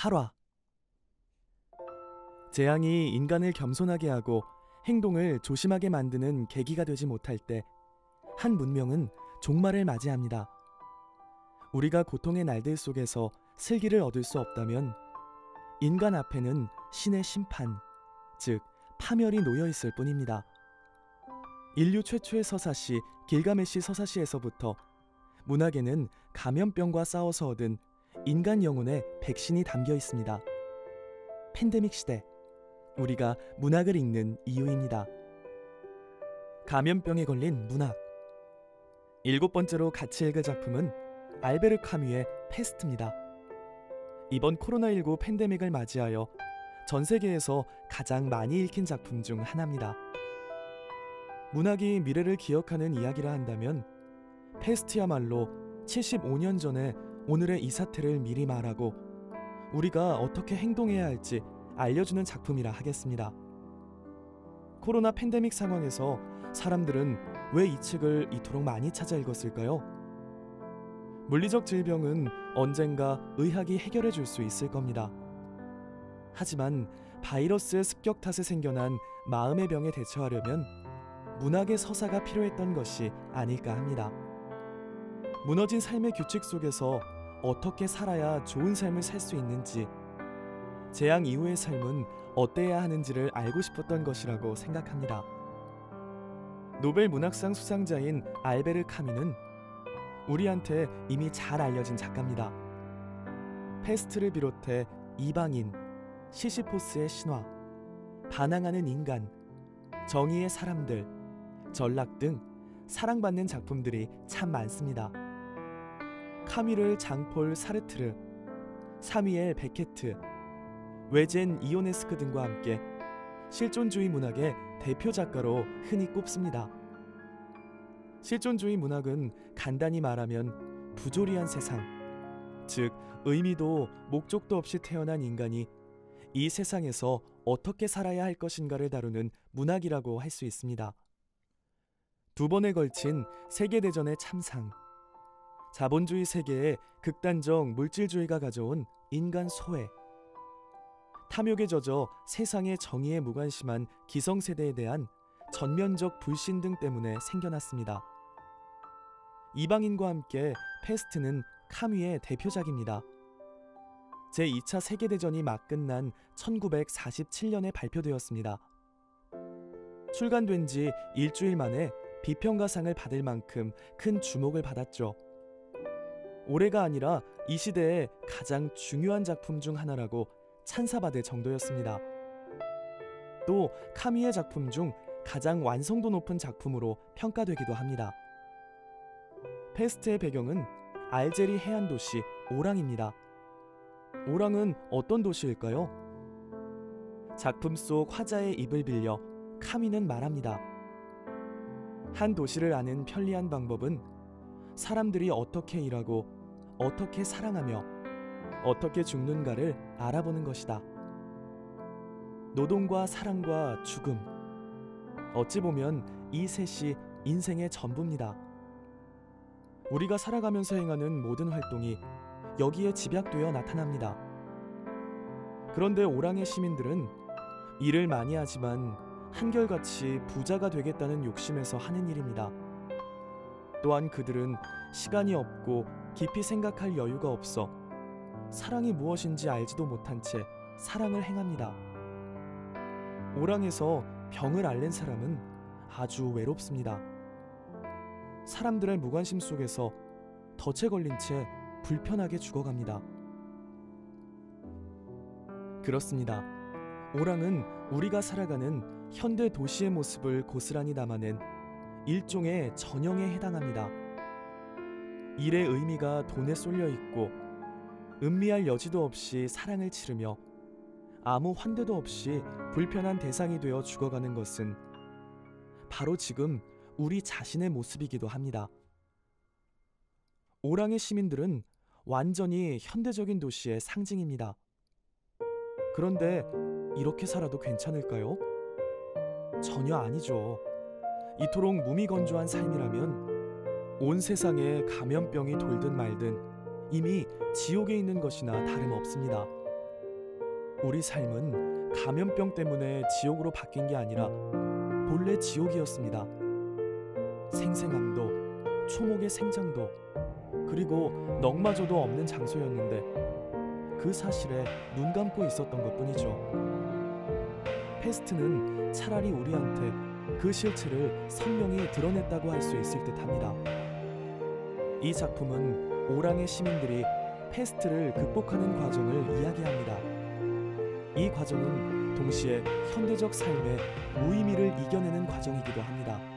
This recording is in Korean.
8화. 재앙이 인간을 겸손하게 하고 행동을 조심하게 만드는 계기가 되지 못할 때 한 문명은 종말을 맞이합니다. 우리가 고통의 날들 속에서 슬기를 얻을 수 없다면 인간 앞에는 신의 심판, 즉 파멸이 놓여 있을 뿐입니다. 인류 최초의 서사시 길가메시 서사시에서부터 문학에는 감염병과 싸워서 얻은 인간 영혼의 백신이 담겨 있습니다. 팬데믹 시대, 우리가 문학을 읽는 이유입니다. 감염병에 걸린 문학. 7번째로 같이 읽을 작품은 알베르 카뮈의 페스트입니다. 이번 코로나19 팬데믹을 맞이하여 전 세계에서 가장 많이 읽힌 작품 중 하나입니다. 문학이 미래를 기억하는 이야기라 한다면 페스트야말로 75년 전에 오늘의 이 사태를 미리 말하고 우리가 어떻게 행동해야 할지 알려주는 작품이라 하겠습니다. 코로나 팬데믹 상황에서 사람들은 왜 이 책을 이토록 많이 찾아 읽었을까요? 물리적 질병은 언젠가 의학이 해결해 줄 수 있을 겁니다. 하지만 바이러스의 습격 탓에 생겨난 마음의 병에 대처하려면 문학의 서사가 필요했던 것이 아닐까 합니다. 무너진 삶의 규칙 속에서 어떻게 살아야 좋은 삶을 살 수 있는지, 재앙 이후의 삶은 어때야 하는지를 알고 싶었던 것이라고 생각합니다. 노벨 문학상 수상자인 알베르 카뮈는 우리한테 이미 잘 알려진 작가입니다. 페스트를 비롯해 이방인, 시시포스의 신화, 반항하는 인간, 정의의 사람들, 전락 등 사랑받는 작품들이 참 많습니다. 카뮈를 장폴 사르트르, 사뮤엘 베케트, 외젠 이오네스크 등과 함께 실존주의 문학의 대표 작가로 흔히 꼽습니다. 실존주의 문학은 간단히 말하면 부조리한 세상, 즉 의미도 목적도 없이 태어난 인간이 이 세상에서 어떻게 살아야 할 것인가를 다루는 문학이라고 할 수 있습니다. 2번에 걸친 세계대전의 참상, 자본주의 세계에 극단적 물질주의가 가져온 인간 소외, 탐욕에 젖어 세상의 정의에 무관심한 기성세대에 대한 전면적 불신 등 때문에 생겨났습니다. 이방인과 함께 페스트는 카뮈의 대표작입니다. 제2차 세계대전이 막 끝난 1947년에 발표되었습니다. 출간된 지 일주일 만에 비평가상을 받을 만큼 큰 주목을 받았죠. 올해가 아니라 이 시대의 가장 중요한 작품 중 하나라고 찬사받을 정도였습니다. 또 카뮈의 작품 중 가장 완성도 높은 작품으로 평가되기도 합니다. 페스트의 배경은 알제리 해안 도시 오랑입니다. 오랑은 어떤 도시일까요? 작품 속 화자의 입을 빌려 카뮈는 말합니다. 한 도시를 아는 편리한 방법은 사람들이 어떻게 일하고 어떻게 사랑하며 어떻게 죽는가를 알아보는 것이다. 노동과 사랑과 죽음, 어찌 보면 이 셋이 인생의 전부입니다. 우리가 살아가면서 행하는 모든 활동이 여기에 집약되어 나타납니다. 그런데 오랑의 시민들은 일을 많이 하지만 한결같이 부자가 되겠다는 욕심에서 하는 일입니다. 또한 그들은 시간이 없고 깊이 생각할 여유가 없어 사랑이 무엇인지 알지도 못한 채 사랑을 행합니다. 오랑에서 병을 앓는 사람은 아주 외롭습니다. 사람들의 무관심 속에서 덫에 걸린 채 불편하게 죽어갑니다. 그렇습니다. 오랑은 우리가 살아가는 현대 도시의 모습을 고스란히 담아낸 일종의 전형에 해당합니다. 일의 의미가 돈에 쏠려 있고 음미할 여지도 없이 사랑을 치르며 아무 환대도 없이 불편한 대상이 되어 죽어가는 것은 바로 지금 우리 자신의 모습이기도 합니다. 오랑의 시민들은 완전히 현대적인 도시의 상징입니다. 그런데 이렇게 살아도 괜찮을까요? 전혀 아니죠. 이토록 무미건조한 삶이라면 온 세상에 감염병이 돌든 말든 이미 지옥에 있는 것이나 다름없습니다. 우리 삶은 감염병 때문에 지옥으로 바뀐 게 아니라 본래 지옥이었습니다. 생생함도, 초목의 생장도, 그리고 넉마저도 없는 장소였는데 그 사실에 눈 감고 있었던 것뿐이죠. 패스트는 차라리 우리한테 그 실체를 선명히 드러냈다고 할 수 있을 듯합니다. 이 작품은 오랑의 시민들이 패스트를 극복하는 과정을 이야기합니다. 이 과정은 동시에 현대적 삶의 무의미를 이겨내는 과정이기도 합니다.